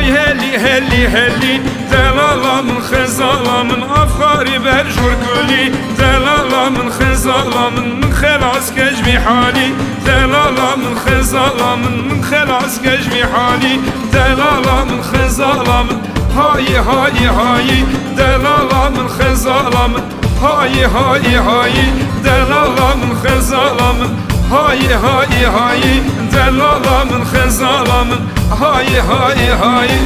Hay heli heli heli delalamın xezalamın afxari berjur guli delalamın xezalamın min xelas gecmi hali delalamın xezalamın min xelas gecmi hali delalamın xezalamın hayi hayi hayi delalamın xezalamın hayi hayi hayi delalamın xezalamın hayi hayi hayi delalamın xezalamın hayi hayi hayi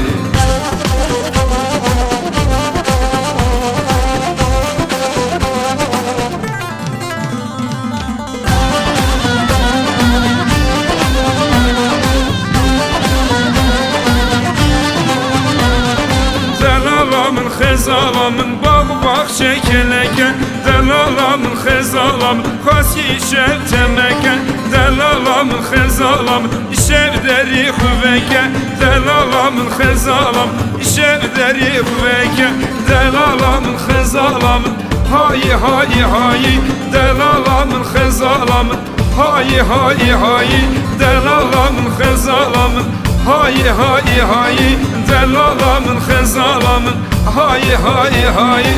delalamın xezalamın bağı bahçe keleken delalamın xezalamın xasi şevtemeken delalamın xezalamın şevderi xüveke delalamın xezalamın şevderi xüveke delalamın xezalamın hayi hayi hayi delalamın xezalamın hayi hayi hayi delalamın xezalamın hayi hayi hayi delalamın xezalamın hayi hayi hayi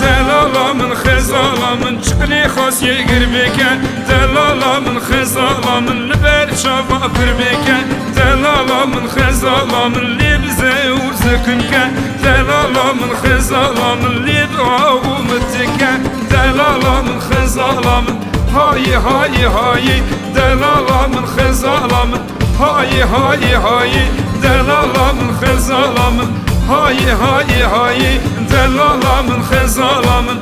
delalamın xezalamın çıkli xas yegir beken delalamın xezalamın liber çava pır beken delalamın xezalamın libze urzıkınken delalamın xezalamın lib ağumıtıken delalamın xezalamın hayi hayi hayi delalamın xezalamın hayi hayi hayi delalamın xezalamın hayi hayi hayi delalamın xezalamın